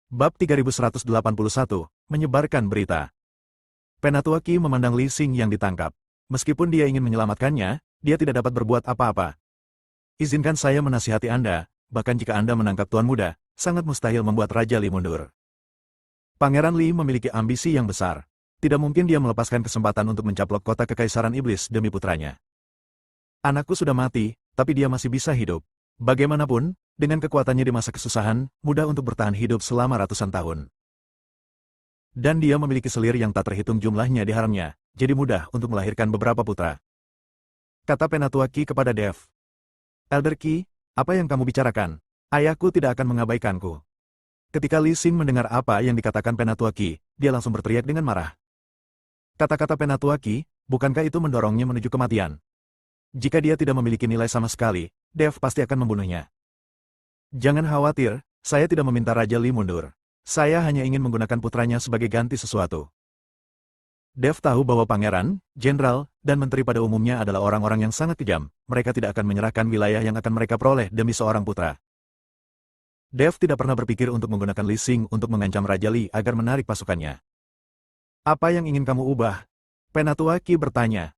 Bab 3181, menyebarkan berita. Penatua Qi memandang Li Xing yang ditangkap. Meskipun dia ingin menyelamatkannya, dia tidak dapat berbuat apa-apa. Izinkan saya menasihati Anda, bahkan jika Anda menangkap Tuan Muda, sangat mustahil membuat Raja Li mundur. Pangeran Li memiliki ambisi yang besar. Tidak mungkin dia melepaskan kesempatan untuk mencaplok kota kekaisaran iblis demi putranya. Anakku sudah mati, tapi dia masih bisa hidup. Bagaimanapun, dengan kekuatannya di masa kesusahan, mudah untuk bertahan hidup selama ratusan tahun. Dan dia memiliki selir yang tak terhitung jumlahnya di haremnya, jadi mudah untuk melahirkan beberapa putra. Kata Penatua Qi kepada Dev. Elder Qi, apa yang kamu bicarakan? Ayahku tidak akan mengabaikanku. Ketika Li Xing mendengar apa yang dikatakan Penatua Qi, dia langsung berteriak dengan marah. Kata-kata Penatua Qi, bukankah itu mendorongnya menuju kematian? Jika dia tidak memiliki nilai sama sekali, Dev pasti akan membunuhnya. Jangan khawatir, saya tidak meminta Raja Li mundur. Saya hanya ingin menggunakan putranya sebagai ganti sesuatu. Dev tahu bahwa pangeran, jenderal, dan menteri pada umumnya adalah orang-orang yang sangat kejam. Mereka tidak akan menyerahkan wilayah yang akan mereka peroleh demi seorang putra. Dev tidak pernah berpikir untuk menggunakan Li Xing untuk mengancam Raja Li agar menarik pasukannya. Apa yang ingin kamu ubah? Penatua Qi bertanya.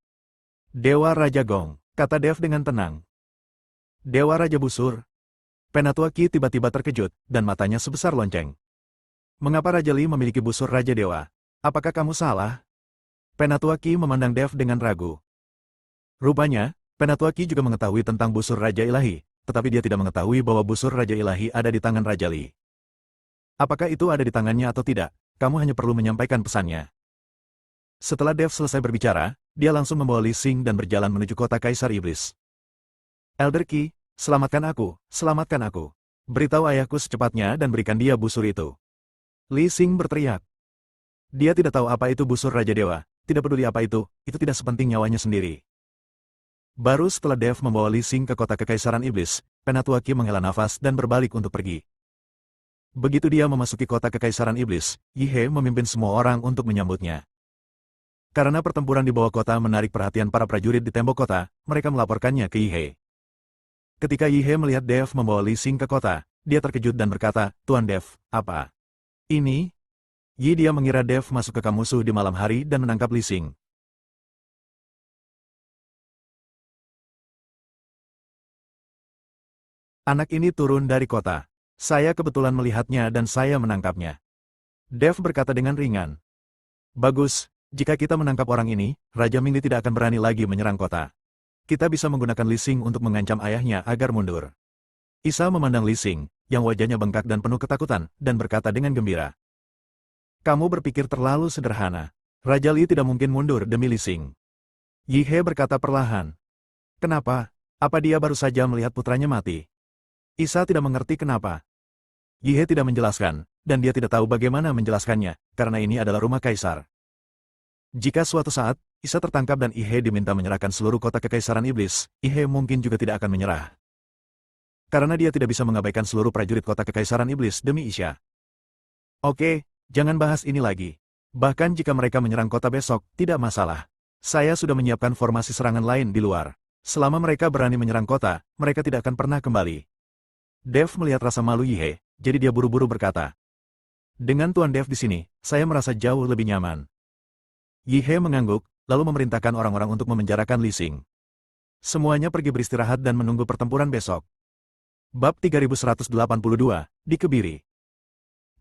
Dewa Raja Gong, kata Dev dengan tenang. Dewa Raja Busur. Penatua Qi tiba-tiba terkejut, dan matanya sebesar lonceng. Mengapa Raja Li memiliki busur Raja Dewa? Apakah kamu salah? Penatua Qi memandang Dev dengan ragu. Rupanya, Penatua Qi juga mengetahui tentang busur Raja Ilahi, tetapi dia tidak mengetahui bahwa busur Raja Ilahi ada di tangan Raja Li. Apakah itu ada di tangannya atau tidak, kamu hanya perlu menyampaikan pesannya. Setelah Dev selesai berbicara, dia langsung membawa Li Xing dan berjalan menuju kota Kaisar Iblis. Elder Qi, selamatkan aku, selamatkan aku. Beritahu ayahku secepatnya dan berikan dia busur itu. Li Xing berteriak. Dia tidak tahu apa itu busur Raja Dewa, tidak peduli apa itu tidak sepenting nyawanya sendiri. Baru setelah Dev membawa Li Xing ke kota kekaisaran iblis, Penatua Qi menghela nafas dan berbalik untuk pergi. Begitu dia memasuki kota kekaisaran iblis, Yi He memimpin semua orang untuk menyambutnya. Karena pertempuran di bawah kota menarik perhatian para prajurit di tembok kota, mereka melaporkannya ke Yi He. Ketika Yi He melihat Dev membawa Li Xing ke kota, dia terkejut dan berkata, Tuan Dev, apa ini? Dia mengira Dev masuk ke kamp musuh di malam hari dan menangkap Li Xing. Anak ini turun dari kota. Saya kebetulan melihatnya dan saya menangkapnya. Dev berkata dengan ringan. Bagus, jika kita menangkap orang ini, Raja Mingli tidak akan berani lagi menyerang kota. Kita bisa menggunakan Li Xing untuk mengancam ayahnya agar mundur. Isa memandang Li Xing, yang wajahnya bengkak dan penuh ketakutan, dan berkata dengan gembira. Kamu berpikir terlalu sederhana. Raja Li tidak mungkin mundur demi Li Xing. Yi He berkata perlahan. Kenapa? Apa dia baru saja melihat putranya mati? Isa tidak mengerti kenapa. Yi He tidak menjelaskan, dan dia tidak tahu bagaimana menjelaskannya, karena ini adalah rumah kaisar. Jika suatu saat, Isa tertangkap dan Yi He diminta menyerahkan seluruh kota kekaisaran iblis, Yi He mungkin juga tidak akan menyerah. Karena dia tidak bisa mengabaikan seluruh prajurit kota kekaisaran iblis demi Isha. Oke, jangan bahas ini lagi. Bahkan jika mereka menyerang kota besok, tidak masalah. Saya sudah menyiapkan formasi serangan lain di luar. Selama mereka berani menyerang kota, mereka tidak akan pernah kembali. Dev melihat rasa malu Yi He, jadi dia buru-buru berkata. Dengan Tuan Dev di sini, saya merasa jauh lebih nyaman. Yi He mengangguk, lalu memerintahkan orang-orang untuk memenjarakan Li Xing. Semuanya pergi beristirahat dan menunggu pertempuran besok. Bab 3182, dikebiri.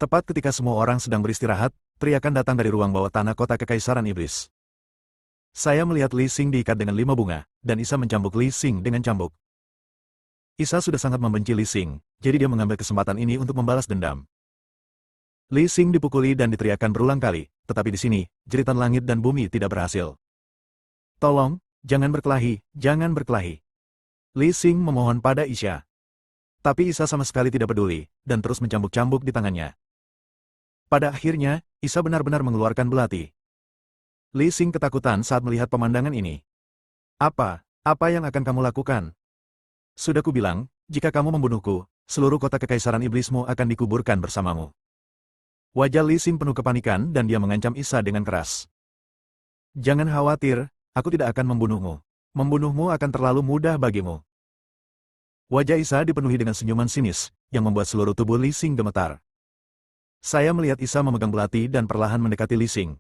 Tepat ketika semua orang sedang beristirahat, teriakan datang dari ruang bawah tanah kota kekaisaran iblis. Saya melihat Li Xing diikat dengan 5 bunga, dan Isa mencambuk Li Xing dengan cambuk. Isa sudah sangat membenci Li Xing, jadi dia mengambil kesempatan ini untuk membalas dendam. Li Xing dipukuli dan diteriakkan berulang kali, tetapi di sini, jeritan langit dan bumi tidak berhasil. Tolong, jangan berkelahi, jangan berkelahi. Li Xing memohon pada Isha. Tapi Isa sama sekali tidak peduli, dan terus mencambuk-cambuk di tangannya. Pada akhirnya, Isa benar-benar mengeluarkan belati. Li Xing ketakutan saat melihat pemandangan ini. Apa yang akan kamu lakukan? Sudah kubilang, jika kamu membunuhku, seluruh kota kekaisaran iblismu akan dikuburkan bersamamu. Wajah Li Xing penuh kepanikan dan dia mengancam Isa dengan keras. Jangan khawatir, aku tidak akan membunuhmu. Membunuhmu akan terlalu mudah bagimu. Wajah Isa dipenuhi dengan senyuman sinis, yang membuat seluruh tubuh Li Xing gemetar. Saya melihat Isa memegang belati dan perlahan mendekati Li Xing.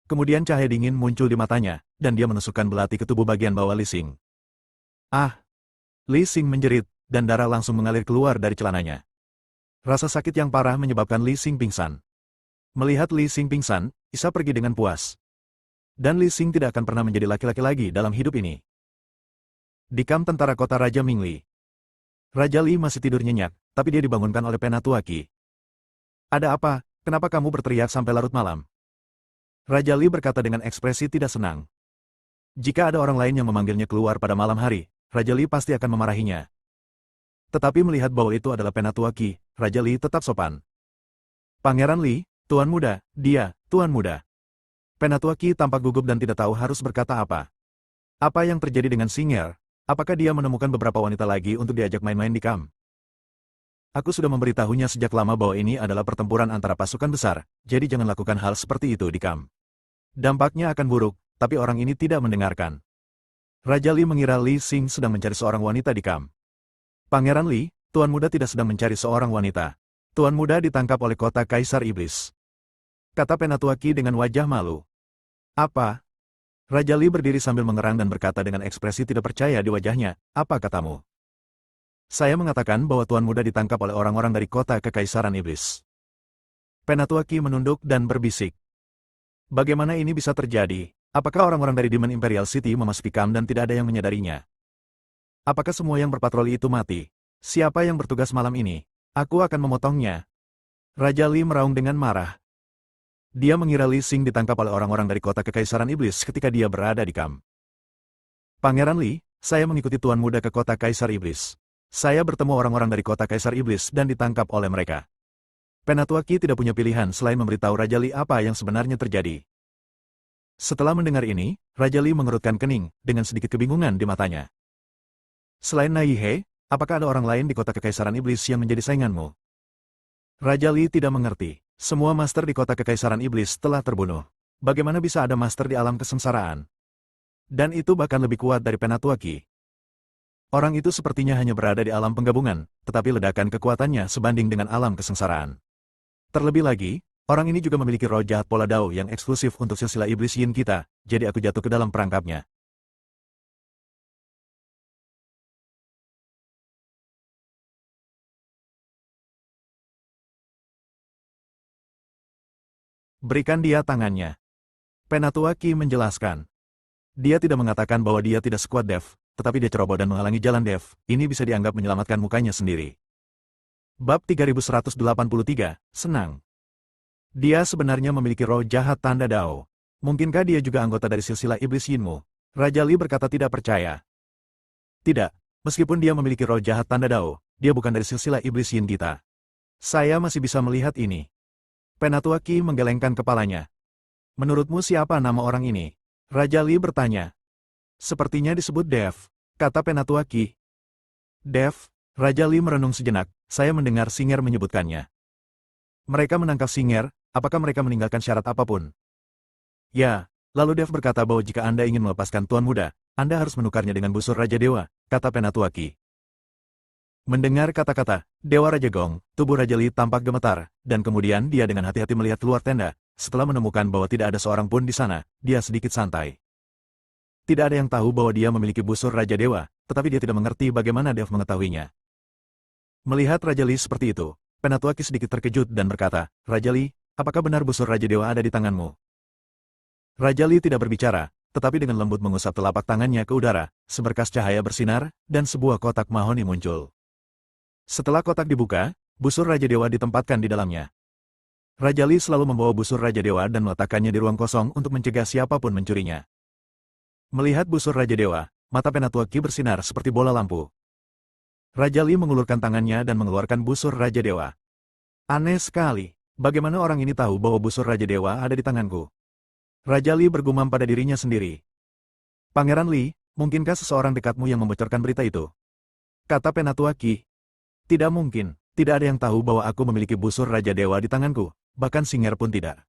Kemudian cahaya dingin muncul di matanya, dan dia menusukkan belati ke tubuh bagian bawah Li Xing. Ah! Li Xing menjerit, dan darah langsung mengalir keluar dari celananya. Rasa sakit yang parah menyebabkan Li Xing pingsan. Melihat Li Xing pingsan, Isa pergi dengan puas. Dan Li Xing tidak akan pernah menjadi laki-laki lagi dalam hidup ini. Di kamp tentara kota Raja Mingli. Raja Li masih tidur nyenyak, tapi dia dibangunkan oleh Penatua Qi. Ada apa? Kenapa kamu berteriak sampai larut malam? Raja Li berkata dengan ekspresi tidak senang. Jika ada orang lain yang memanggilnya keluar pada malam hari, Raja Li pasti akan memarahinya. Tetapi melihat bahwa itu adalah Penatua Qi, Raja Li tetap sopan. Pangeran Li, Tuan Muda, dia, Tuan Muda. Penatua Qi tampak gugup dan tidak tahu harus berkata apa. Apa yang terjadi dengan Singer? Apakah dia menemukan beberapa wanita lagi untuk diajak main-main di kamp? Aku sudah memberitahunya sejak lama bahwa ini adalah pertempuran antara pasukan besar, jadi jangan lakukan hal seperti itu di kamp. Dampaknya akan buruk, tapi orang ini tidak mendengarkan. Raja Li mengira Li Xing sedang mencari seorang wanita di kamp. Pangeran Li, Tuan Muda tidak sedang mencari seorang wanita. Tuan Muda ditangkap oleh kota Kaisar Iblis. Kata Penatua Qi dengan wajah malu. Apa? Raja Li berdiri sambil mengerang dan berkata dengan ekspresi tidak percaya di wajahnya, apa katamu? Saya mengatakan bahwa Tuan Muda ditangkap oleh orang-orang dari kota Kekaisaran Iblis. Penatua Qi menunduk dan berbisik. Bagaimana ini bisa terjadi? Apakah orang-orang dari Demon Imperial City memasuki kamp dan tidak ada yang menyadarinya? Apakah semua yang berpatroli itu mati? Siapa yang bertugas malam ini? Aku akan memotongnya. Raja Li meraung dengan marah. Dia mengira Li Xing ditangkap oleh orang-orang dari kota Kekaisaran Iblis ketika dia berada di kamp. Pangeran Li, saya mengikuti Tuan Muda ke kota Kaisar Iblis. Saya bertemu orang-orang dari kota Kaisar Iblis dan ditangkap oleh mereka. Penatua Qi tidak punya pilihan selain memberitahu Raja Li apa yang sebenarnya terjadi. Setelah mendengar ini, Raja Li mengerutkan kening, dengan sedikit kebingungan di matanya. Selain Nai He, apakah ada orang lain di kota Kekaisaran Iblis yang menjadi sainganmu? Raja Li tidak mengerti. Semua master di kota Kekaisaran Iblis telah terbunuh. Bagaimana bisa ada master di alam kesengsaraan? Dan itu bahkan lebih kuat dari Penatua Qi. Orang itu sepertinya hanya berada di alam penggabungan, tetapi ledakan kekuatannya sebanding dengan alam kesengsaraan. Terlebih lagi, orang ini juga memiliki roh jahat Pola Dao yang eksklusif untuk silsilah iblis yin kita, jadi aku jatuh ke dalam perangkapnya. Berikan dia tangannya. Penatua Qi menjelaskan. Dia tidak mengatakan bahwa dia tidak sekuat Dev, tetapi dia ceroboh dan menghalangi jalan Dev, ini bisa dianggap menyelamatkan mukanya sendiri. Bab 3183, Senang. Dia sebenarnya memiliki roh jahat tanda Dao. Mungkinkah dia juga anggota dari silsilah iblis Yinmu? Raja Li berkata tidak percaya. Tidak, meskipun dia memiliki roh jahat tanda Dao, dia bukan dari silsilah iblis Yin kita. Saya masih bisa melihat ini. Penatua Qi menggelengkan kepalanya. Menurutmu siapa nama orang ini? Raja Li bertanya. Sepertinya disebut Dev, kata Penatua Qi. Dev, Raja Li merenung sejenak, saya mendengar Singer menyebutkannya. Mereka menangkap Singer, apakah mereka meninggalkan syarat apapun? Ya, lalu Dev berkata bahwa jika Anda ingin melepaskan Tuan Muda, Anda harus menukarnya dengan busur Raja Dewa, kata Penatua Qi. Mendengar kata-kata, Dewa Raja Gong, tubuh Raja Li tampak gemetar, dan kemudian dia dengan hati-hati melihat keluar tenda. Setelah menemukan bahwa tidak ada seorang pun di sana, dia sedikit santai. Tidak ada yang tahu bahwa dia memiliki busur Raja Dewa, tetapi dia tidak mengerti bagaimana Dev mengetahuinya. Melihat Raja Li seperti itu, Penatua Qi sedikit terkejut dan berkata, Raja Li, apakah benar busur Raja Dewa ada di tanganmu? Raja Li tidak berbicara, tetapi dengan lembut mengusap telapak tangannya ke udara, seberkas cahaya bersinar, dan sebuah kotak mahoni muncul. Setelah kotak dibuka, busur Raja Dewa ditempatkan di dalamnya. Raja Li selalu membawa busur Raja Dewa dan meletakkannya di ruang kosong untuk mencegah siapapun mencurinya. Melihat busur Raja Dewa, mata Penatua Qi bersinar seperti bola lampu. Raja Li mengulurkan tangannya dan mengeluarkan busur Raja Dewa. Aneh sekali, bagaimana orang ini tahu bahwa busur Raja Dewa ada di tanganku? Raja Li bergumam pada dirinya sendiri. Pangeran Li, mungkinkah seseorang dekatmu yang membocorkan berita itu? Kata Penatua Qi. Tidak mungkin, tidak ada yang tahu bahwa aku memiliki busur Raja Dewa di tanganku, bahkan Singer pun tidak.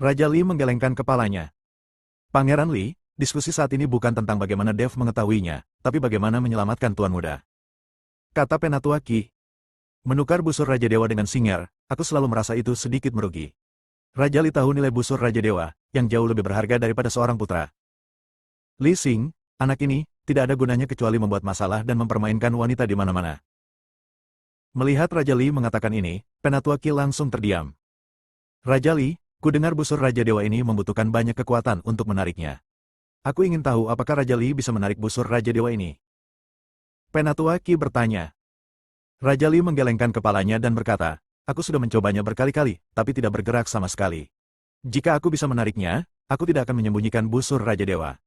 Raja Li menggelengkan kepalanya. Pangeran Li, diskusi saat ini bukan tentang bagaimana Dev mengetahuinya, tapi bagaimana menyelamatkan Tuan Muda. Kata Penatua Qi. Menukar busur Raja Dewa dengan Singer, aku selalu merasa itu sedikit merugi. Raja Li tahu nilai busur Raja Dewa, yang jauh lebih berharga daripada seorang putra. Li Xing, anak ini, tidak ada gunanya kecuali membuat masalah dan mempermainkan wanita di mana-mana. Melihat Raja Li mengatakan ini, Penatua Qi langsung terdiam. Raja Li, ku dengar busur Raja Dewa ini membutuhkan banyak kekuatan untuk menariknya. Aku ingin tahu apakah Raja Li bisa menarik busur Raja Dewa ini. Penatua Qi bertanya. Raja Li menggelengkan kepalanya dan berkata, aku sudah mencobanya berkali-kali, tapi tidak bergerak sama sekali. Jika aku bisa menariknya, aku tidak akan menyembunyikan busur Raja Dewa.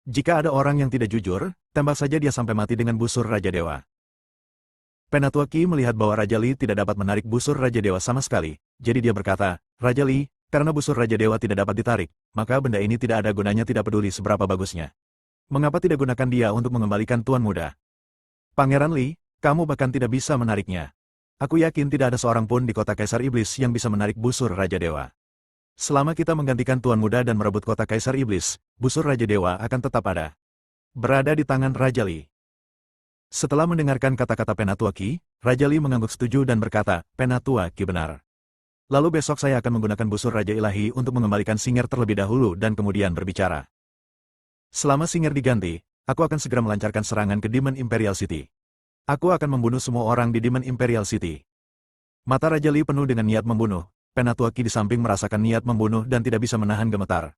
Jika ada orang yang tidak jujur, tembak saja dia sampai mati dengan busur Raja Dewa. Penatua Qi melihat bahwa Raja Li tidak dapat menarik busur Raja Dewa sama sekali, jadi dia berkata, Raja Li, karena busur Raja Dewa tidak dapat ditarik, maka benda ini tidak ada gunanya tidak peduli seberapa bagusnya. Mengapa tidak gunakan dia untuk mengembalikan Tuan Muda? Pangeran Li, kamu bahkan tidak bisa menariknya. Aku yakin tidak ada seorang pun di kota Kaisar Iblis yang bisa menarik busur Raja Dewa. Selama kita menggantikan Tuan Muda dan merebut kota Kaisar Iblis, busur Raja Dewa akan tetap ada. Berada di tangan Raja Li. Setelah mendengarkan kata-kata Penatua Qi, Raja Li mengangguk setuju dan berkata, Penatua Qi benar. Lalu besok saya akan menggunakan busur Raja Ilahi untuk mengembalikan Singer terlebih dahulu dan kemudian berbicara. Selama Singer diganti, aku akan segera melancarkan serangan ke Demon Imperial City. Aku akan membunuh semua orang di Demon Imperial City. Mata Raja Li penuh dengan niat membunuh, Penatua Qi di samping merasakan niat membunuh dan tidak bisa menahan gemetar.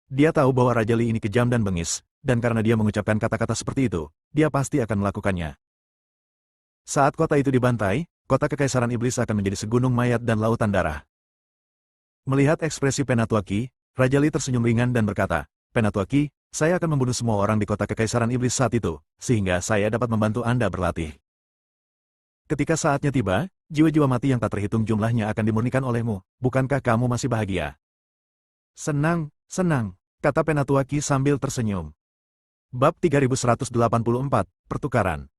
Dia tahu bahwa Raja Li ini kejam dan bengis, dan karena dia mengucapkan kata-kata seperti itu, dia pasti akan melakukannya. Saat kota itu dibantai, kota Kekaisaran Iblis akan menjadi segunung mayat dan lautan darah. Melihat ekspresi Penatua Qi, Raja Li tersenyum ringan dan berkata, Penatua Qi, saya akan membunuh semua orang di kota Kekaisaran Iblis saat itu, sehingga saya dapat membantu Anda berlatih. Ketika saatnya tiba, jiwa-jiwa mati yang tak terhitung jumlahnya akan dimurnikan olehmu, bukankah kamu masih bahagia? Senang, senang, kata Penatua Qi sambil tersenyum. Bab 3184, Pertukaran.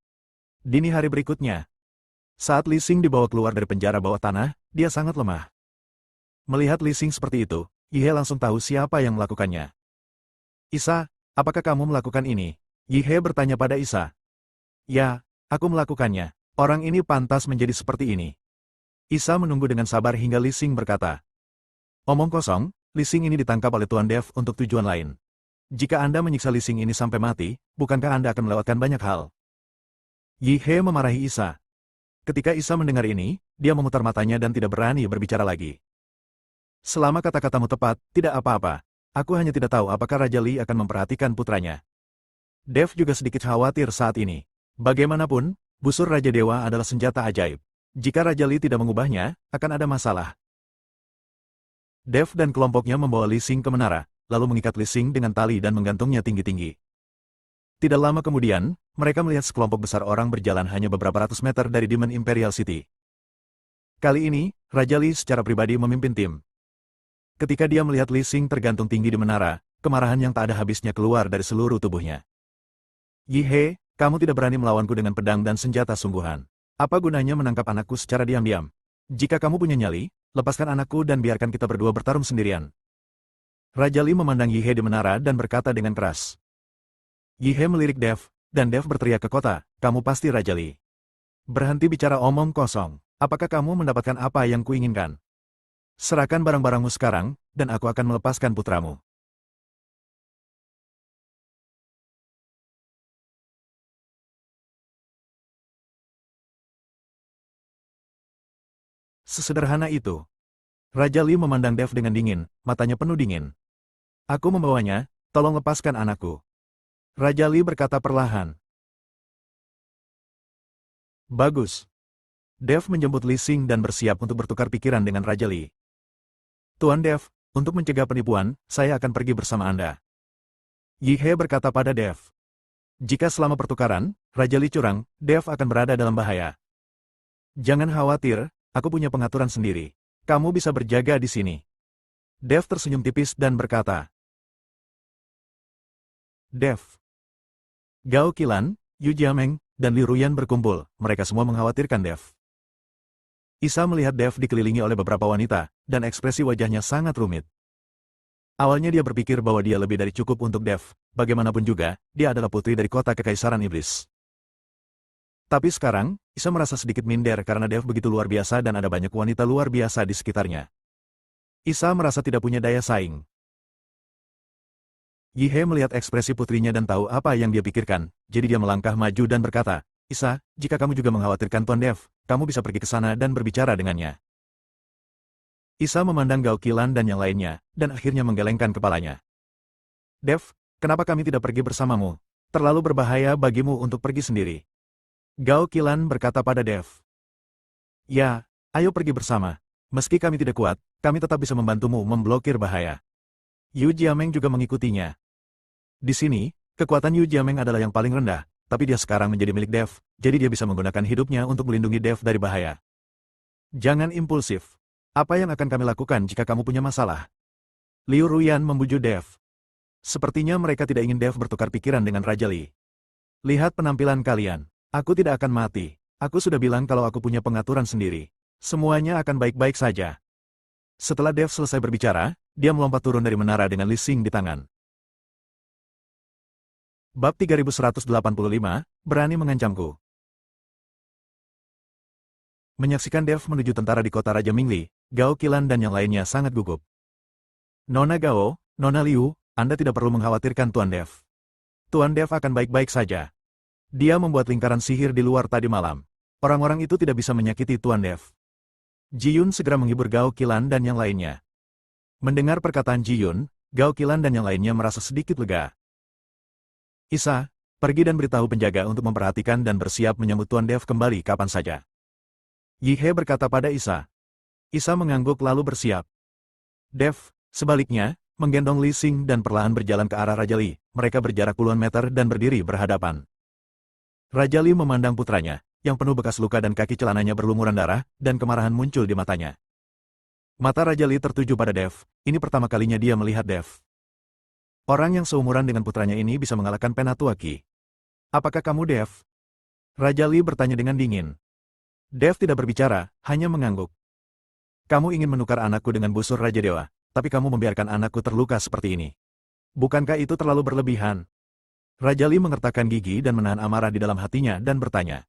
Dini hari berikutnya. Saat Li Xing dibawa keluar dari penjara bawah tanah, dia sangat lemah. Melihat Li Xing seperti itu, Yi He langsung tahu siapa yang melakukannya. Isa, apakah kamu melakukan ini? Yi He bertanya pada Isa. Ya, aku melakukannya. Orang ini pantas menjadi seperti ini. Isa menunggu dengan sabar hingga Li Xing berkata. Omong kosong, Li Xing ini ditangkap oleh Tuan Dev untuk tujuan lain. Jika Anda menyiksa Li Xing ini sampai mati, bukankah Anda akan melewatkan banyak hal? Yi He memarahi Isa. Ketika Isa mendengar ini, dia memutar matanya dan tidak berani berbicara lagi. Selama kata-katamu tepat, tidak apa-apa. Aku hanya tidak tahu apakah Raja Li akan memperhatikan putranya. Dev juga sedikit khawatir saat ini. Bagaimanapun, busur Raja Dewa adalah senjata ajaib. Jika Raja Li tidak mengubahnya, akan ada masalah. Dev dan kelompoknya membawa Li Xing ke menara, lalu mengikat Li Xing dengan tali dan menggantungnya tinggi-tinggi. Tidak lama kemudian, mereka melihat sekelompok besar orang berjalan hanya beberapa ratus meter dari Demon Imperial City. Kali ini, Raja Li secara pribadi memimpin tim. Ketika dia melihat Li Xing tergantung tinggi di menara, kemarahan yang tak ada habisnya keluar dari seluruh tubuhnya. Yi He, kamu tidak berani melawanku dengan pedang dan senjata sungguhan. Apa gunanya menangkap anakku secara diam-diam? Jika kamu punya nyali, lepaskan anakku dan biarkan kita berdua bertarung sendirian. Raja Li memandang Yi He di menara dan berkata dengan keras. Yi He melirik Dev, dan Dev berteriak ke kota, kamu pasti Raja Li. Berhenti bicara omong kosong, apakah kamu mendapatkan apa yang kuinginkan? Serahkan barang-barangmu sekarang, dan aku akan melepaskan putramu. Sesederhana itu. Raja Li memandang Dev dengan dingin, matanya penuh dingin. Aku membawanya, tolong lepaskan anakku. Raja Li berkata perlahan. Bagus. Dev menjemput Li Xing dan bersiap untuk bertukar pikiran dengan Raja Li. Tuan Dev, untuk mencegah penipuan, saya akan pergi bersama Anda. Yi He berkata pada Dev. Jika selama pertukaran, Raja Li curang, Dev akan berada dalam bahaya. Jangan khawatir, aku punya pengaturan sendiri. Kamu bisa berjaga di sini. Dev tersenyum tipis dan berkata. Dev. Gao Qilan, Yu Jiameng, dan Li Ruyan berkumpul, mereka semua mengkhawatirkan Dev. Isa melihat Dev dikelilingi oleh beberapa wanita, dan ekspresi wajahnya sangat rumit. Awalnya dia berpikir bahwa dia lebih dari cukup untuk Dev, bagaimanapun juga, dia adalah putri dari kota Kekaisaran Iblis. Tapi sekarang, Isa merasa sedikit minder karena Dev begitu luar biasa dan ada banyak wanita luar biasa di sekitarnya. Isa merasa tidak punya daya saing. Yihe melihat ekspresi putrinya dan tahu apa yang dia pikirkan, jadi dia melangkah maju dan berkata, Isa, jika kamu juga mengkhawatirkan Tuan Dev, kamu bisa pergi ke sana dan berbicara dengannya. Isa memandang Gao Qilan dan yang lainnya, dan akhirnya menggelengkan kepalanya. Dev, kenapa kami tidak pergi bersamamu? Terlalu berbahaya bagimu untuk pergi sendiri. Gao Qilan berkata pada Dev. Ya, ayo pergi bersama. Meski kami tidak kuat, kami tetap bisa membantumu memblokir bahaya. Yu Jiameng juga mengikutinya. Di sini, kekuatan Yu Jiameng adalah yang paling rendah, tapi dia sekarang menjadi milik Dev, jadi dia bisa menggunakan hidupnya untuk melindungi Dev dari bahaya. Jangan impulsif. Apa yang akan kami lakukan jika kamu punya masalah? Liu Ruyan membujuk Dev. Sepertinya mereka tidak ingin Dev bertukar pikiran dengan Raja Li. Lihat penampilan kalian. Aku tidak akan mati. Aku sudah bilang kalau aku punya pengaturan sendiri. Semuanya akan baik-baik saja. Setelah Dev selesai berbicara, dia melompat turun dari menara dengan Li Xing di tangan. Bab 3185, berani mengancamku. Menyaksikan Dev menuju tentara di kota Raja Mingli, Gao Qilan dan yang lainnya sangat gugup. Nona Gao, Nona Liu, Anda tidak perlu mengkhawatirkan Tuan Dev. Tuan Dev akan baik-baik saja. Dia membuat lingkaran sihir di luar tadi malam. Orang-orang itu tidak bisa menyakiti Tuan Dev. Ji Yun segera menghibur Gao Qilan dan yang lainnya. Mendengar perkataan Ji Yun, Gao Qilan dan yang lainnya merasa sedikit lega. Isa, pergi dan beritahu penjaga untuk memperhatikan dan bersiap menyambut Tuan Dev kembali kapan saja. Yihe berkata pada Isa. Isa mengangguk lalu bersiap. Dev, sebaliknya, menggendong Li Xing dan perlahan berjalan ke arah Raja Li. Mereka berjarak puluhan meter dan berdiri berhadapan. Raja Li memandang putranya, yang penuh bekas luka dan kaki celananya berlumuran darah, dan kemarahan muncul di matanya. Mata Raja Li tertuju pada Dev, ini pertama kalinya dia melihat Dev. Orang yang seumuran dengan putranya ini bisa mengalahkan Penatua Qi. Apakah kamu Dev? Raja Li bertanya dengan dingin. Dev tidak berbicara, hanya mengangguk. Kamu ingin menukar anakku dengan busur Raja Dewa, tapi kamu membiarkan anakku terluka seperti ini. Bukankah itu terlalu berlebihan? Raja Li mengertakkan gigi dan menahan amarah di dalam hatinya dan bertanya.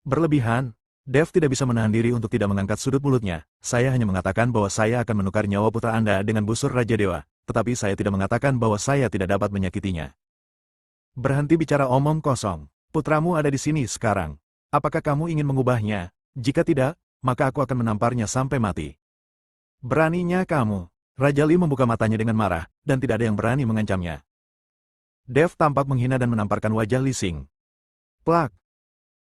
Berlebihan? Dev tidak bisa menahan diri untuk tidak mengangkat sudut mulutnya. Saya hanya mengatakan bahwa saya akan menukar nyawa putra Anda dengan busur Raja Dewa, tetapi saya tidak mengatakan bahwa saya tidak dapat menyakitinya. Berhenti bicara omong kosong. Putramu ada di sini sekarang. Apakah kamu ingin mengubahnya? Jika tidak, maka aku akan menamparnya sampai mati. Beraninya kamu. Raja Li membuka matanya dengan marah, dan tidak ada yang berani mengancamnya. Dev tampak menghina dan menamparkan wajah Li Xing. Plak!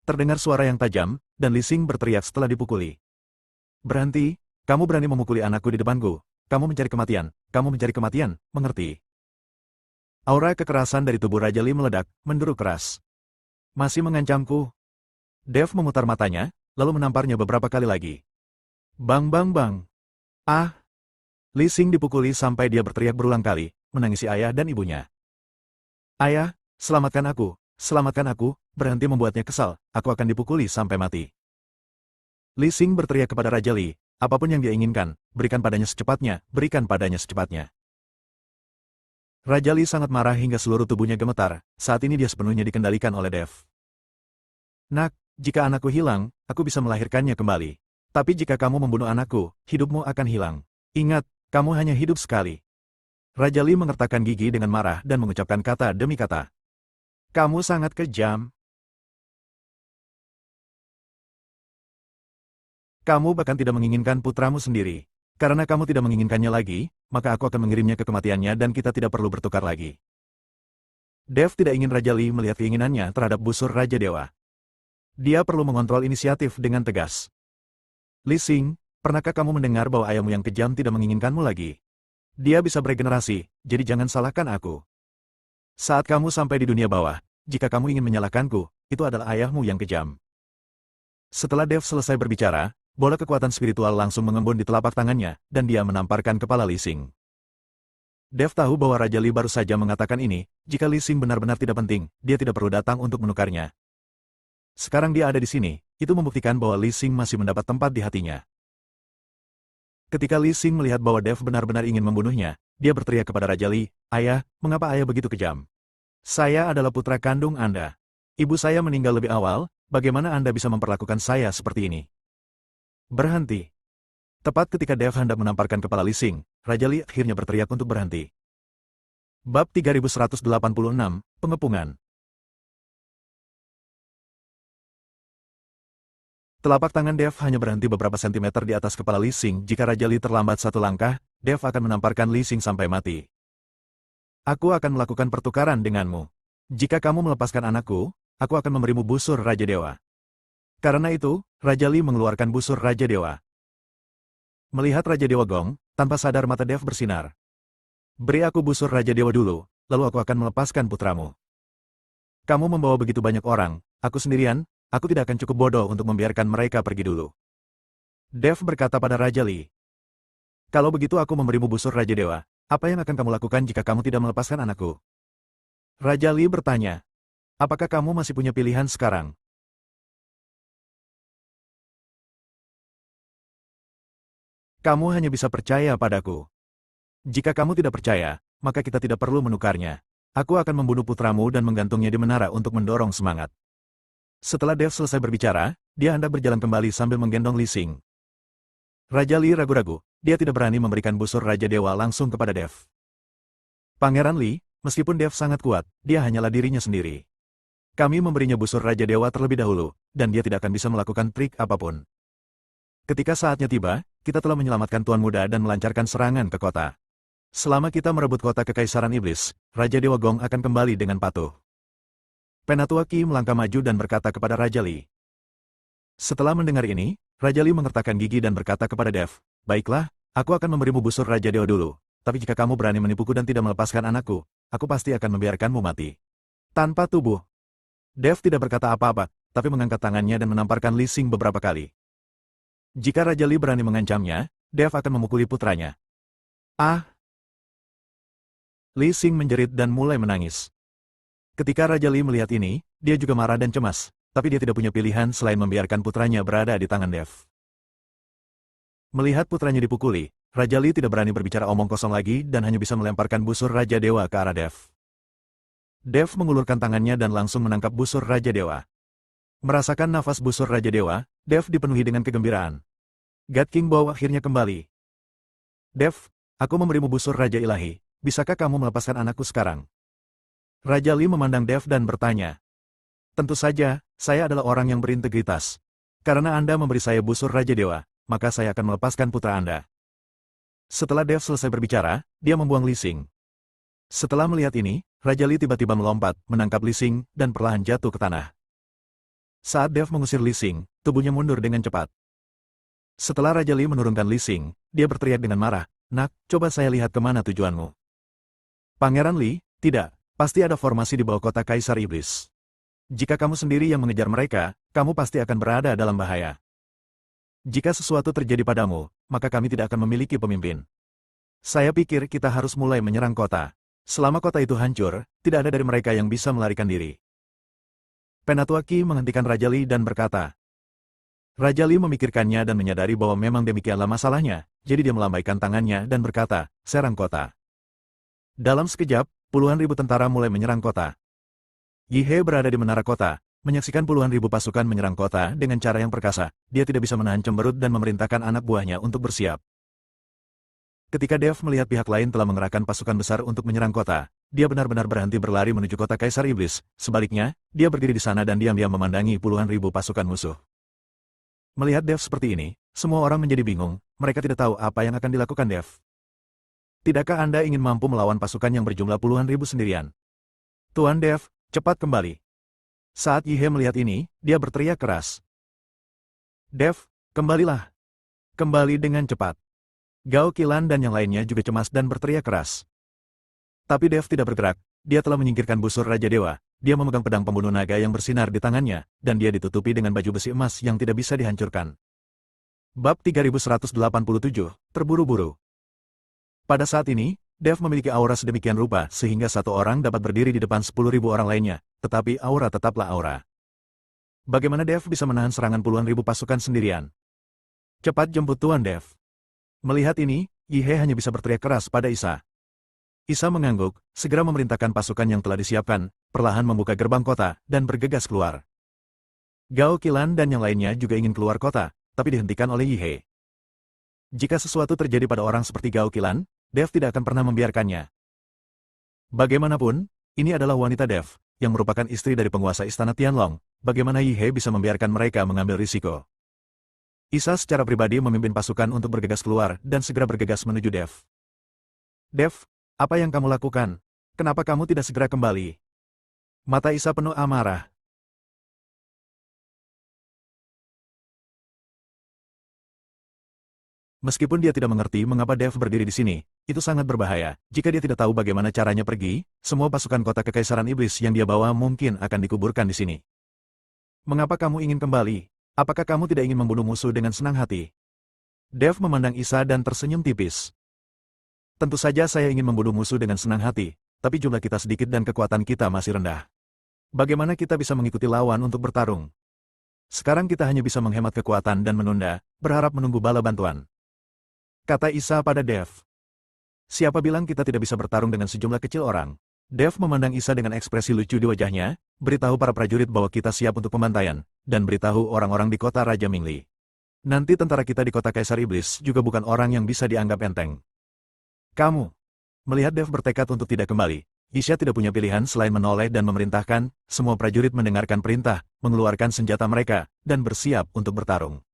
Terdengar suara yang tajam, dan Li Xing berteriak setelah dipukuli. Berhenti, kamu berani memukuli anakku di depanku. Kamu mencari kematian, mengerti? Aura kekerasan dari tubuh Raja Li meledak, menderu keras. Masih mengancamku? Dev memutar matanya, lalu menamparnya beberapa kali lagi. Bang bang bang. Ah! Li Xing dipukuli sampai dia berteriak berulang kali, menangisi ayah dan ibunya. Ayah, selamatkan aku, berhenti membuatnya kesal, aku akan dipukuli sampai mati. Li Xing berteriak kepada Raja Li, apapun yang dia inginkan, berikan padanya secepatnya, berikan padanya secepatnya. Raja Li sangat marah hingga seluruh tubuhnya gemetar, saat ini dia sepenuhnya dikendalikan oleh Dev. Nak, jika anakku hilang, aku bisa melahirkannya kembali. Tapi jika kamu membunuh anakku, hidupmu akan hilang. Ingat, kamu hanya hidup sekali. Raja Li mengertakkan gigi dengan marah dan mengucapkan kata demi kata. Kamu sangat kejam. Kamu bahkan tidak menginginkan putramu sendiri. Karena kamu tidak menginginkannya lagi, maka aku akan mengirimnya ke kematiannya dan kita tidak perlu bertukar lagi. Dev tidak ingin Raja Li melihat keinginannya terhadap busur Raja Dewa. Dia perlu mengontrol inisiatif dengan tegas. Li Xing, pernahkah kamu mendengar bahwa ayahmu yang kejam tidak menginginkanmu lagi? Dia bisa beregenerasi, jadi jangan salahkan aku. Saat kamu sampai di dunia bawah, jika kamu ingin menyalahkanku, itu adalah ayahmu yang kejam. Setelah Dev selesai berbicara, bola kekuatan spiritual langsung mengembun di telapak tangannya, dan dia menamparkan kepala Li Xing. Dev tahu bahwa Raja Li baru saja mengatakan ini, jika Li Xing benar-benar tidak penting, dia tidak perlu datang untuk menukarnya. Sekarang dia ada di sini, itu membuktikan bahwa Li Xing masih mendapat tempat di hatinya. Ketika Li Xing melihat bahwa Dev benar-benar ingin membunuhnya, dia berteriak kepada Raja Li, "Ayah, mengapa ayah begitu kejam? Saya adalah putra kandung Anda. Ibu saya meninggal lebih awal, bagaimana Anda bisa memperlakukan saya seperti ini?" Berhenti. Tepat ketika Dev hendak menamparkan kepala Li Xing, Raja Li akhirnya berteriak untuk berhenti. Bab 3186, Pengepungan. Telapak tangan Dev hanya berhenti beberapa sentimeter di atas kepala Li Xing. Jika Raja Li terlambat satu langkah, Dev akan menamparkan Li Xing sampai mati. "Aku akan melakukan pertukaran denganmu. Jika kamu melepaskan anakku, aku akan memberimu busur Raja Dewa." Karena itu, Raja Li mengeluarkan busur Raja Dewa. Melihat Raja Dewa Gong, tanpa sadar mata Dev bersinar. "Beri aku busur Raja Dewa dulu, lalu aku akan melepaskan putramu. Kamu membawa begitu banyak orang, aku sendirian, aku tidak akan cukup bodoh untuk membiarkan mereka pergi dulu." Dev berkata pada Raja Li, "Kalau begitu aku memberimu busur Raja Dewa, apa yang akan kamu lakukan jika kamu tidak melepaskan anakku?" Raja Li bertanya, "Apakah kamu masih punya pilihan sekarang?" "Kamu hanya bisa percaya padaku. Jika kamu tidak percaya, maka kita tidak perlu menukarnya. Aku akan membunuh putramu dan menggantungnya di menara untuk mendorong semangat." Setelah Dev selesai berbicara, dia hendak berjalan kembali sambil menggendong Li Xing. Raja Li ragu-ragu, dia tidak berani memberikan busur Raja Dewa langsung kepada Dev. "Pangeran Li, meskipun Dev sangat kuat, dia hanyalah dirinya sendiri. Kami memberinya busur Raja Dewa terlebih dahulu, dan dia tidak akan bisa melakukan trik apapun. Ketika saatnya tiba, kita telah menyelamatkan Tuan Muda dan melancarkan serangan ke kota. Selama kita merebut kota Kekaisaran Iblis, Raja Dewa Gong akan kembali dengan patuh." Penatua Qi melangkah maju dan berkata kepada Raja Li. Setelah mendengar ini, Raja Li mengertakkan gigi dan berkata kepada Dev, "Baiklah, aku akan memberimu busur Raja Dewa dulu, tapi jika kamu berani menipuku dan tidak melepaskan anakku, aku pasti akan membiarkanmu mati." Tanpa tubuh, Dev tidak berkata apa-apa, tapi mengangkat tangannya dan menamparkan Li Xing beberapa kali. Jika Raja Li berani mengancamnya, Dev akan memukuli putranya. "Ah!" Li Xing menjerit dan mulai menangis. Ketika Raja Li melihat ini, dia juga marah dan cemas, tapi dia tidak punya pilihan selain membiarkan putranya berada di tangan Dev. Melihat putranya dipukuli, Raja Li tidak berani berbicara omong kosong lagi dan hanya bisa melemparkan busur Raja Dewa ke arah Dev. Dev mengulurkan tangannya dan langsung menangkap busur Raja Dewa. Merasakan nafas busur Raja Dewa, Dev dipenuhi dengan kegembiraan. God King Bow akhirnya kembali. "Dev, aku memberimu busur Raja Ilahi. Bisakah kamu melepaskan anakku sekarang?" Raja Li memandang Dev dan bertanya. "Tentu saja, saya adalah orang yang berintegritas. Karena Anda memberi saya busur Raja Dewa, maka saya akan melepaskan putra Anda." Setelah Dev selesai berbicara, dia membuang Li Xing. Setelah melihat ini, Raja Li tiba-tiba melompat, menangkap Li Xing, dan perlahan jatuh ke tanah. Saat Dev mengusir Li Xing, tubuhnya mundur dengan cepat. Setelah Raja Li menurunkan Li Xing, dia berteriak dengan marah, "Nak, coba saya lihat kemana tujuanmu." "Pangeran Li, tidak, pasti ada formasi di bawah kota Kaisar Iblis. Jika kamu sendiri yang mengejar mereka, kamu pasti akan berada dalam bahaya. Jika sesuatu terjadi padamu, maka kami tidak akan memiliki pemimpin. Saya pikir kita harus mulai menyerang kota. Selama kota itu hancur, tidak ada dari mereka yang bisa melarikan diri." Penatua Qi menghentikan Raja Li dan berkata. Raja Li memikirkannya dan menyadari bahwa memang demikianlah masalahnya, jadi dia melambaikan tangannya dan berkata, "Serang kota." Dalam sekejap, puluhan ribu tentara mulai menyerang kota. Yi He berada di menara kota, menyaksikan puluhan ribu pasukan menyerang kota dengan cara yang perkasa. Dia tidak bisa menahan cemberut dan memerintahkan anak buahnya untuk bersiap. Ketika Dev melihat pihak lain telah mengerahkan pasukan besar untuk menyerang kota, dia benar-benar berhenti berlari menuju kota Kaisar Iblis. Sebaliknya, dia berdiri di sana dan diam-diam memandangi puluhan ribu pasukan musuh. Melihat Dev seperti ini, semua orang menjadi bingung, mereka tidak tahu apa yang akan dilakukan Dev. "Tidakkah Anda ingin mampu melawan pasukan yang berjumlah puluhan ribu sendirian? Tuan Dev, cepat kembali." Saat Yi He melihat ini, dia berteriak keras. "Dev, kembalilah. Kembali dengan cepat." Gao Qilan dan yang lainnya juga cemas dan berteriak keras. Tapi Dev tidak bergerak, dia telah menyingkirkan busur Raja Dewa, dia memegang pedang pembunuh naga yang bersinar di tangannya, dan dia ditutupi dengan baju besi emas yang tidak bisa dihancurkan. Bab 3187, Terburu-buru. Pada saat ini, Dev memiliki aura sedemikian rupa sehingga satu orang dapat berdiri di depan 10.000 orang lainnya, tetapi aura tetaplah aura. Bagaimana Dev bisa menahan serangan puluhan ribu pasukan sendirian? "Cepat jemput Tuan Dev." Melihat ini, Yi He hanya bisa berteriak keras pada Isa. Isa mengangguk, segera memerintahkan pasukan yang telah disiapkan, perlahan membuka gerbang kota, dan bergegas keluar. Gao Qilan dan yang lainnya juga ingin keluar kota, tapi dihentikan oleh Yi He. Jika sesuatu terjadi pada orang seperti Gao Qilan, Dev tidak akan pernah membiarkannya. Bagaimanapun, ini adalah wanita Dev, yang merupakan istri dari penguasa istana Tianlong. Bagaimana Yi He bisa membiarkan mereka mengambil risiko? Isa secara pribadi memimpin pasukan untuk bergegas keluar dan segera bergegas menuju Dev. Dev, apa yang kamu lakukan? Kenapa kamu tidak segera kembali? Mata Isa penuh amarah. Meskipun dia tidak mengerti mengapa Dev berdiri di sini, itu sangat berbahaya. Jika dia tidak tahu bagaimana caranya pergi, semua pasukan kota kekaisaran iblis yang dia bawa mungkin akan dikuburkan di sini. Mengapa kamu ingin kembali? Apakah kamu tidak ingin membunuh musuh dengan senang hati? Dev memandang Isa dan tersenyum tipis. Tentu saja saya ingin membunuh musuh dengan senang hati, tapi jumlah kita sedikit dan kekuatan kita masih rendah. Bagaimana kita bisa mengikuti lawan untuk bertarung? Sekarang kita hanya bisa menghemat kekuatan dan menunda, berharap menunggu bala bantuan. Kata Isa pada Dev. Siapa bilang kita tidak bisa bertarung dengan sejumlah kecil orang? Dev memandang Isa dengan ekspresi lucu di wajahnya, beritahu para prajurit bahwa kita siap untuk pembantaian, dan beritahu orang-orang di kota Raja Mingli. Nanti tentara kita di kota Kaisar Iblis juga bukan orang yang bisa dianggap enteng. Kamu. Melihat Dev bertekad untuk tidak kembali, Isha tidak punya pilihan selain menoleh dan memerintahkan, semua prajurit mendengarkan perintah, mengeluarkan senjata mereka, dan bersiap untuk bertarung.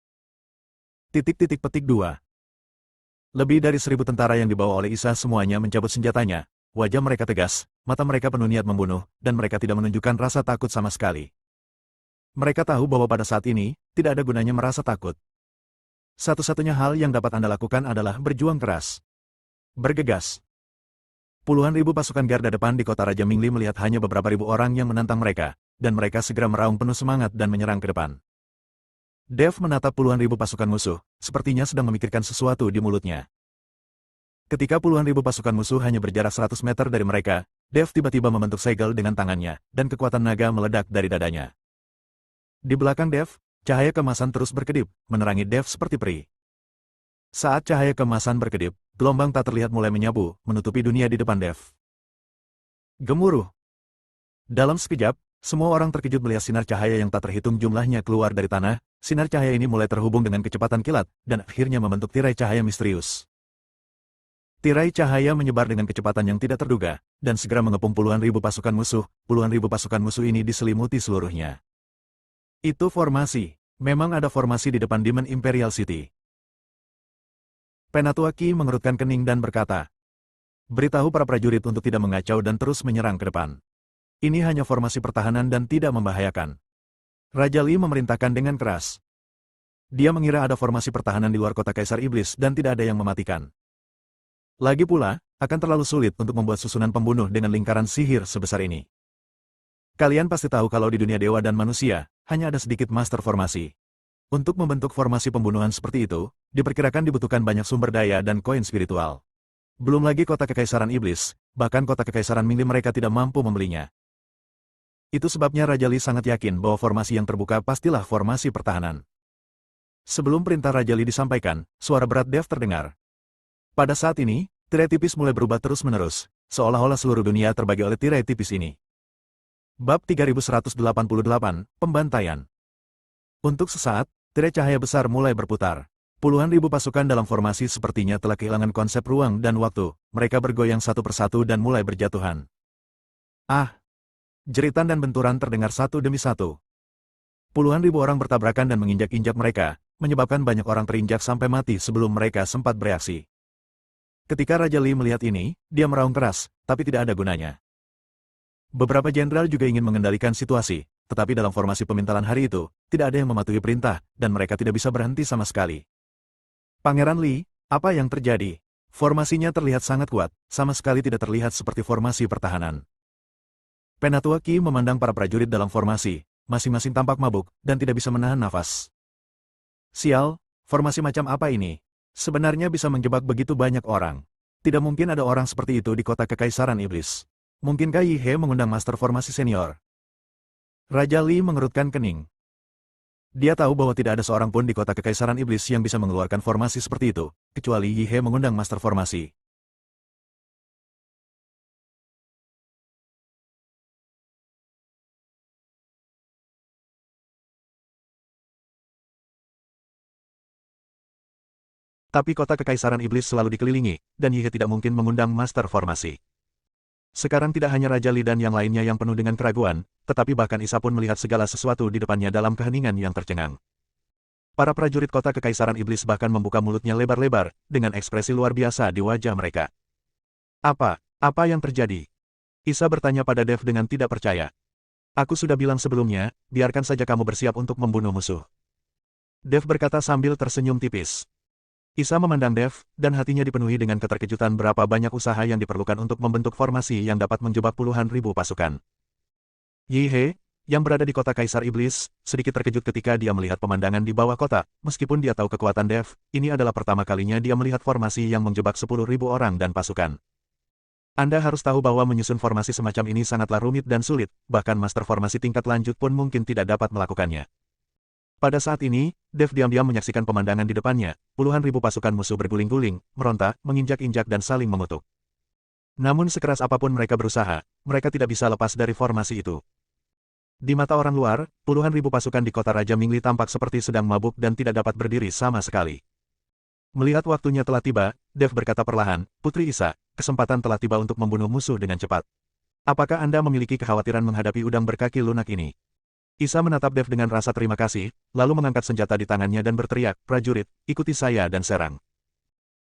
Petik 2. Lebih dari 1.000 tentara yang dibawa oleh Isa semuanya mencabut senjatanya, wajah mereka tegas, mata mereka penuh niat membunuh, dan mereka tidak menunjukkan rasa takut sama sekali. Mereka tahu bahwa pada saat ini, tidak ada gunanya merasa takut. Satu-satunya hal yang dapat Anda lakukan adalah berjuang keras. Bergegas. Puluhan ribu pasukan garda depan di kota Raja Mingli melihat hanya beberapa ribu orang yang menantang mereka, dan mereka segera meraung penuh semangat dan menyerang ke depan. Dev menatap puluhan ribu pasukan musuh, sepertinya sedang memikirkan sesuatu di mulutnya. Ketika puluhan ribu pasukan musuh hanya berjarak 100 meter dari mereka, Dev tiba-tiba membentuk segel dengan tangannya, dan kekuatan naga meledak dari dadanya. Di belakang Dev, cahaya kemasan terus berkedip, menerangi Dev seperti peri. Saat cahaya kemasan berkedip, gelombang tak terlihat mulai menyapu, menutupi dunia di depan Dev. Gemuruh. Dalam sekejap, semua orang terkejut melihat sinar cahaya yang tak terhitung jumlahnya keluar dari tanah. Sinar cahaya ini mulai terhubung dengan kecepatan kilat, dan akhirnya membentuk tirai cahaya misterius. Tirai cahaya menyebar dengan kecepatan yang tidak terduga, dan segera mengepung puluhan ribu pasukan musuh. Puluhan ribu pasukan musuh ini diselimuti seluruhnya. Itu formasi. Memang ada formasi di depan Demon Imperial City. Penatua Qi mengerutkan kening dan berkata, beritahu para prajurit untuk tidak mengacau dan terus menyerang ke depan. Ini hanya formasi pertahanan dan tidak membahayakan. Raja Li memerintahkan dengan keras. Dia mengira ada formasi pertahanan di luar kota Kaisar Iblis dan tidak ada yang mematikan. Lagi pula, akan terlalu sulit untuk membuat susunan pembunuh dengan lingkaran sihir sebesar ini. Kalian pasti tahu kalau di dunia dewa dan manusia, hanya ada sedikit master formasi. Untuk membentuk formasi pembunuhan seperti itu, diperkirakan dibutuhkan banyak sumber daya dan koin spiritual. Belum lagi kota Kekaisaran Iblis, bahkan kota Kekaisaran Mingli mereka tidak mampu membelinya. Itu sebabnya Raja Li sangat yakin bahwa formasi yang terbuka pastilah formasi pertahanan. Sebelum perintah Raja Li disampaikan, suara berat Dev terdengar. Pada saat ini, tirai tipis mulai berubah terus-menerus, seolah-olah seluruh dunia terbagi oleh tirai tipis ini. Bab 3188, Pembantaian. Untuk sesaat, tirai cahaya besar mulai berputar. Puluhan ribu pasukan dalam formasi sepertinya telah kehilangan konsep ruang dan waktu. Mereka bergoyang satu persatu dan mulai berjatuhan. Ah! Jeritan dan benturan terdengar satu demi satu. Puluhan ribu orang bertabrakan dan menginjak-injak mereka, menyebabkan banyak orang terinjak sampai mati sebelum mereka sempat bereaksi. Ketika Raja Li melihat ini, dia meraung keras, tapi tidak ada gunanya. Beberapa jenderal juga ingin mengendalikan situasi, tetapi dalam formasi pemintalan hari itu, tidak ada yang mematuhi perintah, dan mereka tidak bisa berhenti sama sekali. Pangeran Li, apa yang terjadi? Formasinya terlihat sangat kuat, sama sekali tidak terlihat seperti formasi pertahanan. Penatua Qi memandang para prajurit dalam formasi, masing-masing tampak mabuk, dan tidak bisa menahan nafas. Sial, formasi macam apa ini? Sebenarnya bisa menjebak begitu banyak orang. Tidak mungkin ada orang seperti itu di kota Kekaisaran Iblis. Mungkinkah Yi He mengundang master formasi senior? Raja Li mengerutkan kening. Dia tahu bahwa tidak ada seorang pun di kota Kekaisaran Iblis yang bisa mengeluarkan formasi seperti itu, kecuali Yi He mengundang master formasi. Tapi kota Kekaisaran Iblis selalu dikelilingi, dan Yihe tidak mungkin mengundang Master Formasi. Sekarang tidak hanya Raja Li dan yang lainnya yang penuh dengan keraguan, tetapi bahkan Isa pun melihat segala sesuatu di depannya dalam keheningan yang tercengang. Para prajurit kota Kekaisaran Iblis bahkan membuka mulutnya lebar-lebar, dengan ekspresi luar biasa di wajah mereka. Apa yang terjadi? Isa bertanya pada Dev dengan tidak percaya. Aku sudah bilang sebelumnya, biarkan saja kamu bersiap untuk membunuh musuh. Dev berkata sambil tersenyum tipis. Isa memandang Dev, dan hatinya dipenuhi dengan keterkejutan berapa banyak usaha yang diperlukan untuk membentuk formasi yang dapat menjebak puluhan ribu pasukan. Yihe, yang berada di kota Kaisar Iblis, sedikit terkejut ketika dia melihat pemandangan di bawah kota, meskipun dia tahu kekuatan Dev, ini adalah pertama kalinya dia melihat formasi yang menjebak 10.000 orang dan pasukan. Anda harus tahu bahwa menyusun formasi semacam ini sangatlah rumit dan sulit, bahkan master formasi tingkat lanjut pun mungkin tidak dapat melakukannya. Pada saat ini, Dev diam-diam menyaksikan pemandangan di depannya, puluhan ribu pasukan musuh berguling-guling, meronta, menginjak-injak dan saling mengutuk. Namun sekeras apapun mereka berusaha, mereka tidak bisa lepas dari formasi itu. Di mata orang luar, puluhan ribu pasukan di kota Raja Mingli tampak seperti sedang mabuk dan tidak dapat berdiri sama sekali. Melihat waktunya telah tiba, Dev berkata perlahan, Putri Isa, kesempatan telah tiba untuk membunuh musuh dengan cepat. Apakah Anda memiliki kekhawatiran menghadapi udang berkaki lunak ini? Isa menatap Dev dengan rasa terima kasih, lalu mengangkat senjata di tangannya dan berteriak, prajurit, ikuti saya dan serang.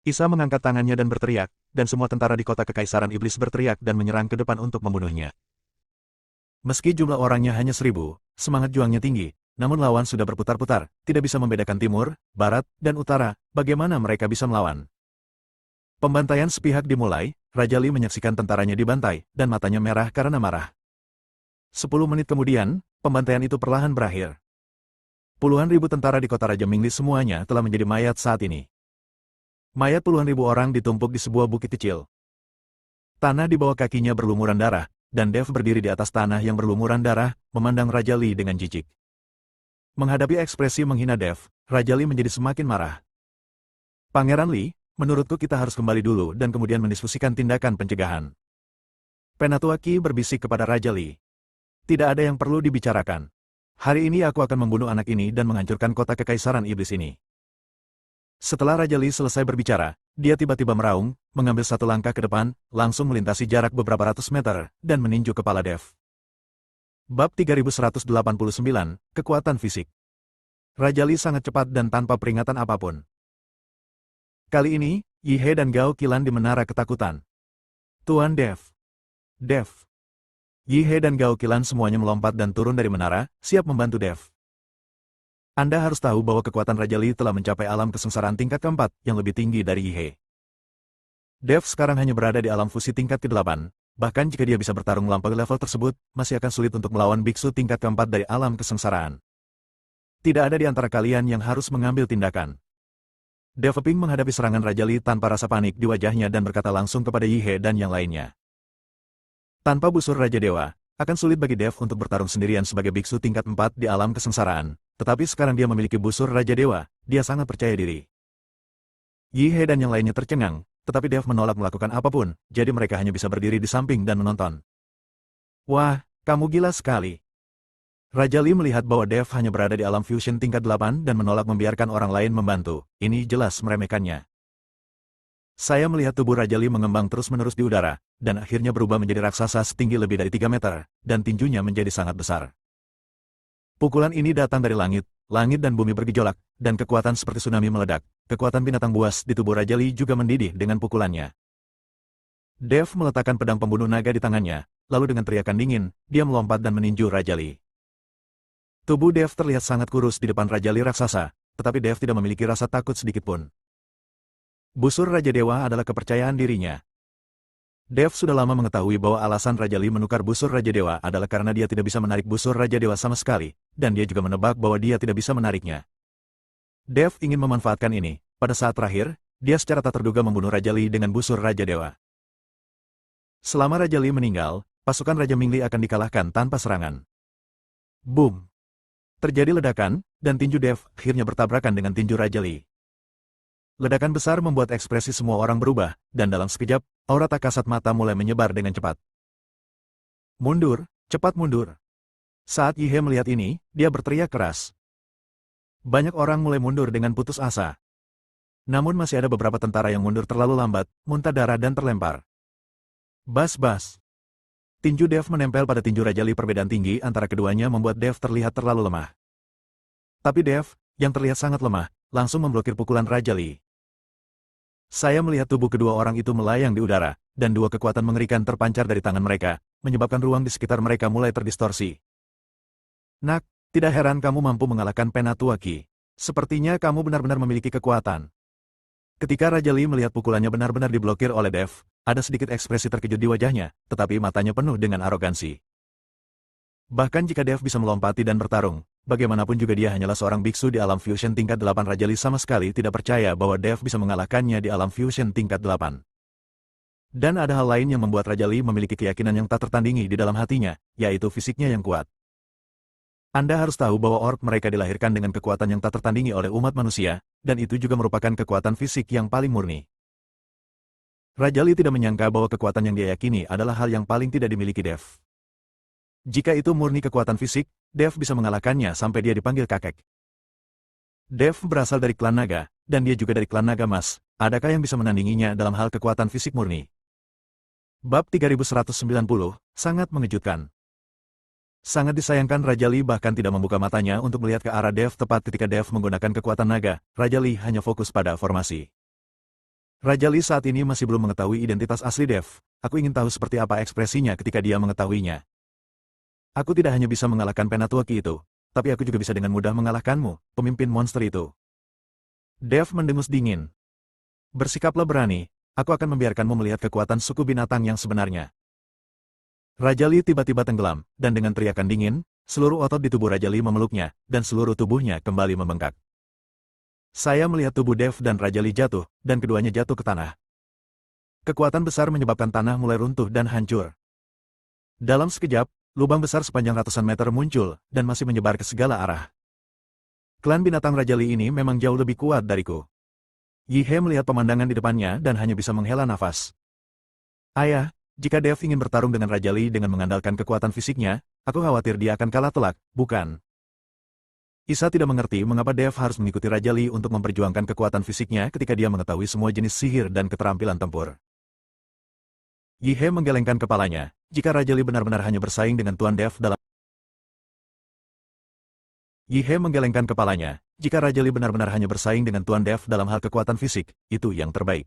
Isa mengangkat tangannya dan berteriak, dan semua tentara di kota Kekaisaran Iblis berteriak dan menyerang ke depan untuk membunuhnya. Meski jumlah orangnya hanya 1.000, semangat juangnya tinggi, namun lawan sudah berputar-putar, tidak bisa membedakan timur, barat, dan utara, bagaimana mereka bisa melawan. Pembantaian sepihak dimulai, Raja Li menyaksikan tentaranya dibantai, dan matanya merah karena marah. 10 menit kemudian, pembantaian itu perlahan berakhir. Puluhan ribu tentara di kota Raja Mingli semuanya telah menjadi mayat saat ini. Mayat puluhan ribu orang ditumpuk di sebuah bukit kecil. Tanah di bawah kakinya berlumuran darah, dan Dev berdiri di atas tanah yang berlumuran darah, memandang Raja Li dengan jijik. Menghadapi ekspresi menghina Dev, Raja Li menjadi semakin marah. Pangeran Li, menurutku kita harus kembali dulu dan kemudian mendiskusikan tindakan pencegahan. Penatua Qi berbisik kepada Raja Li. Tidak ada yang perlu dibicarakan. Hari ini aku akan membunuh anak ini dan menghancurkan kota Kekaisaran Iblis ini. Setelah Raja Li selesai berbicara, dia tiba-tiba meraung, mengambil satu langkah ke depan, langsung melintasi jarak beberapa ratus meter, dan meninju kepala Dev. Bab 3189, Kekuatan Fisik. Raja Li sangat cepat dan tanpa peringatan apapun. Kali ini, Yihe dan Gao Qilan di menara ketakutan. Tuan Dev. Dev. Yihe dan Gao Qilan semuanya melompat dan turun dari menara, siap membantu Dev. Anda harus tahu bahwa kekuatan Raja Li telah mencapai alam kesengsaraan tingkat keempat, yang lebih tinggi dari Yihe. Dev sekarang hanya berada di alam fusi tingkat ke-8, bahkan jika dia bisa bertarung melampaui level tersebut, masih akan sulit untuk melawan biksu tingkat keempat dari alam kesengsaraan. Tidak ada di antara kalian yang harus mengambil tindakan. Dev Ping menghadapi serangan Raja Li tanpa rasa panik di wajahnya dan berkata langsung kepada Yihe dan yang lainnya. Tanpa busur Raja Dewa, akan sulit bagi Dev untuk bertarung sendirian sebagai biksu tingkat 4 di alam kesengsaraan, tetapi sekarang dia memiliki busur Raja Dewa, dia sangat percaya diri. Yihe dan yang lainnya tercengang, tetapi Dev menolak melakukan apapun, jadi mereka hanya bisa berdiri di samping dan menonton. Wah, kamu gila sekali. Raja Li melihat bahwa Dev hanya berada di alam fusion tingkat 8 dan menolak membiarkan orang lain membantu, ini jelas meremehkannya. Saya melihat tubuh Raja Li mengembang terus-menerus di udara, dan akhirnya berubah menjadi raksasa setinggi lebih dari 3 meter, dan tinjunya menjadi sangat besar. Pukulan ini datang dari langit, langit dan bumi bergejolak, dan kekuatan seperti tsunami meledak. Kekuatan binatang buas di tubuh Raja Li juga mendidih dengan pukulannya. Dev meletakkan pedang pembunuh naga di tangannya, lalu dengan teriakan dingin, dia melompat dan meninju Raja Li. Tubuh Dev terlihat sangat kurus di depan Raja Li raksasa, tetapi Dev tidak memiliki rasa takut sedikitpun. Busur Raja Dewa adalah kepercayaan dirinya. Dev sudah lama mengetahui bahwa alasan Raja Li menukar busur Raja Dewa adalah karena dia tidak bisa menarik busur Raja Dewa sama sekali, dan dia juga menebak bahwa dia tidak bisa menariknya. Dev ingin memanfaatkan ini. Pada saat terakhir, dia secara tak terduga membunuh Raja Li dengan busur Raja Dewa. Selama Raja Li meninggal, pasukan Raja Mingli akan dikalahkan tanpa serangan. Boom! Terjadi ledakan, dan tinju Dev akhirnya bertabrakan dengan tinju Raja Li. Ledakan besar membuat ekspresi semua orang berubah, dan dalam sekejap, aura tak kasat mata mulai menyebar dengan cepat. Mundur, cepat mundur. Saat Yihe melihat ini, dia berteriak keras. Banyak orang mulai mundur dengan putus asa. Namun masih ada beberapa tentara yang mundur terlalu lambat, muntah darah dan terlempar. Bas-bas. Tinju Dev menempel pada tinju Raja Li. Perbedaan tinggi antara keduanya membuat Dev terlihat terlalu lemah. Tapi Dev, yang terlihat sangat lemah, langsung memblokir pukulan Raja Li. Saya melihat tubuh kedua orang itu melayang di udara, dan dua kekuatan mengerikan terpancar dari tangan mereka, menyebabkan ruang di sekitar mereka mulai terdistorsi. Nak, tidak heran kamu mampu mengalahkan Penatua Ki. Sepertinya kamu benar-benar memiliki kekuatan. Ketika Raja Li melihat pukulannya benar-benar diblokir oleh Dev, ada sedikit ekspresi terkejut di wajahnya, tetapi matanya penuh dengan arogansi. Bahkan jika Dev bisa melompati dan bertarung, bagaimanapun juga dia hanyalah seorang biksu di alam fusion tingkat 8. Raja Li sama sekali tidak percaya bahwa Dev bisa mengalahkannya di alam fusion tingkat 8. Dan ada hal lain yang membuat Raja Li memiliki keyakinan yang tak tertandingi di dalam hatinya, yaitu fisiknya yang kuat. Anda harus tahu bahwa orc mereka dilahirkan dengan kekuatan yang tak tertandingi oleh umat manusia, dan itu juga merupakan kekuatan fisik yang paling murni. Raja Li tidak menyangka bahwa kekuatan yang dia yakini adalah hal yang paling tidak dimiliki Dev. Jika itu murni kekuatan fisik, Dev bisa mengalahkannya sampai dia dipanggil kakek. Dev berasal dari klan naga, dan dia juga dari klan naga emas. Adakah yang bisa menandinginya dalam hal kekuatan fisik murni? Bab 3190, sangat mengejutkan. Sangat disayangkan Raja Li bahkan tidak membuka matanya untuk melihat ke arah Dev tepat ketika Dev menggunakan kekuatan naga. Raja Li hanya fokus pada formasi. Raja Li saat ini masih belum mengetahui identitas asli Dev. Aku ingin tahu seperti apa ekspresinya ketika dia mengetahuinya. Aku tidak hanya bisa mengalahkan Penatua Ki itu, tapi aku juga bisa dengan mudah mengalahkanmu, pemimpin monster itu. Dev mendengus dingin. Bersikaplah berani, aku akan membiarkanmu melihat kekuatan suku binatang yang sebenarnya. Raja Li tiba-tiba tenggelam, dan dengan teriakan dingin, seluruh otot di tubuh Raja Li memeluknya, dan seluruh tubuhnya kembali membengkak. Saya melihat tubuh Dev dan Raja Li jatuh, dan keduanya jatuh ke tanah. Kekuatan besar menyebabkan tanah mulai runtuh dan hancur. Dalam sekejap, lubang besar sepanjang ratusan meter muncul, dan masih menyebar ke segala arah. Klan binatang Raja Li ini memang jauh lebih kuat dariku. Yi He melihat pemandangan di depannya dan hanya bisa menghela nafas. Ayah, jika Dev ingin bertarung dengan Raja Li dengan mengandalkan kekuatan fisiknya, aku khawatir dia akan kalah telak, bukan? Isa tidak mengerti mengapa Dev harus mengikuti Raja Li untuk memperjuangkan kekuatan fisiknya ketika dia mengetahui semua jenis sihir dan keterampilan tempur. Yi He menggelengkan kepalanya, jika Raja Li benar-benar hanya bersaing dengan Tuan Dev dalam Yi He menggelengkan kepalanya, jika Raja Li benar-benar hanya bersaing dengan Tuan Dev dalam hal kekuatan fisik, itu yang terbaik.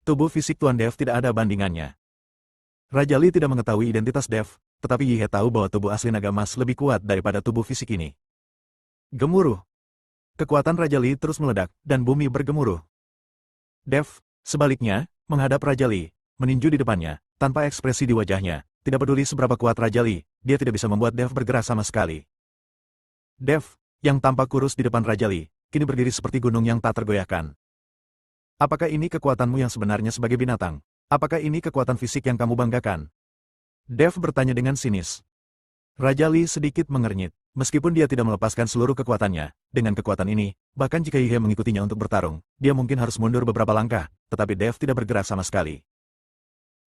Tubuh fisik Tuan Dev tidak ada bandingannya. Raja Li tidak mengetahui identitas Dev, tetapi Yi He tahu bahwa tubuh asli naga emas lebih kuat daripada tubuh fisik ini. Gemuruh. Kekuatan Raja Li terus meledak, dan bumi bergemuruh. Dev, sebaliknya, menghadap Raja Li, meninju di depannya, tanpa ekspresi di wajahnya. Tidak peduli seberapa kuat Raja Li, dia tidak bisa membuat Dev bergerak sama sekali. Dev, yang tampak kurus di depan Raja Li, kini berdiri seperti gunung yang tak tergoyahkan. Apakah ini kekuatanmu yang sebenarnya sebagai binatang? Apakah ini kekuatan fisik yang kamu banggakan? Dev bertanya dengan sinis. Raja Li sedikit mengernyit, meskipun dia tidak melepaskan seluruh kekuatannya. Dengan kekuatan ini, bahkan jika Yi He mengikutinya untuk bertarung, dia mungkin harus mundur beberapa langkah, tetapi Dev tidak bergerak sama sekali.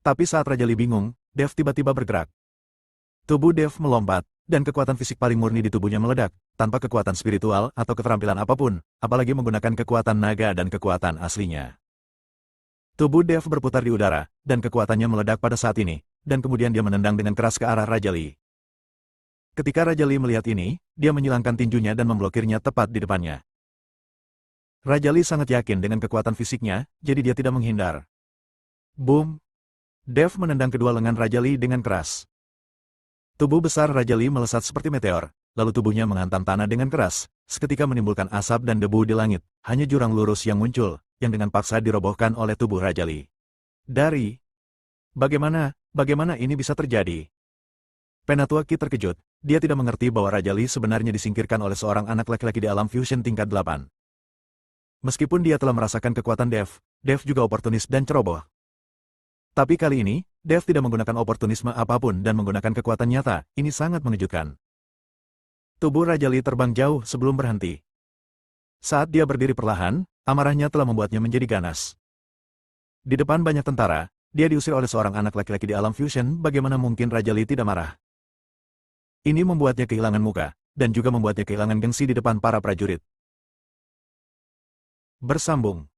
Tapi saat Raja Li bingung, Dev tiba-tiba bergerak. Tubuh Dev melompat, dan kekuatan fisik paling murni di tubuhnya meledak, tanpa kekuatan spiritual atau keterampilan apapun, apalagi menggunakan kekuatan naga dan kekuatan aslinya. Tubuh Dev berputar di udara, dan kekuatannya meledak pada saat ini, dan kemudian dia menendang dengan keras ke arah Raja Li. Ketika Raja Li melihat ini, dia menyilangkan tinjunya dan memblokirnya tepat di depannya. Raja Li sangat yakin dengan kekuatan fisiknya, jadi dia tidak menghindar. Boom! Dev menendang kedua lengan Raja Li dengan keras. Tubuh besar Raja Li melesat seperti meteor, lalu tubuhnya menghantam tanah dengan keras, seketika menimbulkan asap dan debu di langit, hanya jurang lurus yang muncul, yang dengan paksa dirobohkan oleh tubuh Raja Li. Bagaimana ini bisa terjadi? Penatua Ki terkejut, dia tidak mengerti bahwa Raja Li sebenarnya disingkirkan oleh seorang anak laki-laki di alam fusion tingkat 8. Meskipun dia telah merasakan kekuatan Dev, Dev juga oportunis dan ceroboh. Tapi kali ini, Dev tidak menggunakan oportunisme apapun dan menggunakan kekuatan nyata, ini sangat mengejutkan. Tubuh Raja Li terbang jauh sebelum berhenti. Saat dia berdiri perlahan, amarahnya telah membuatnya menjadi ganas. Di depan banyak tentara, dia diusir oleh seorang anak laki-laki di alam fusion, bagaimana mungkin Raja Li tidak marah? Ini membuatnya kehilangan muka, dan juga membuatnya kehilangan gengsi di depan para prajurit. Bersambung.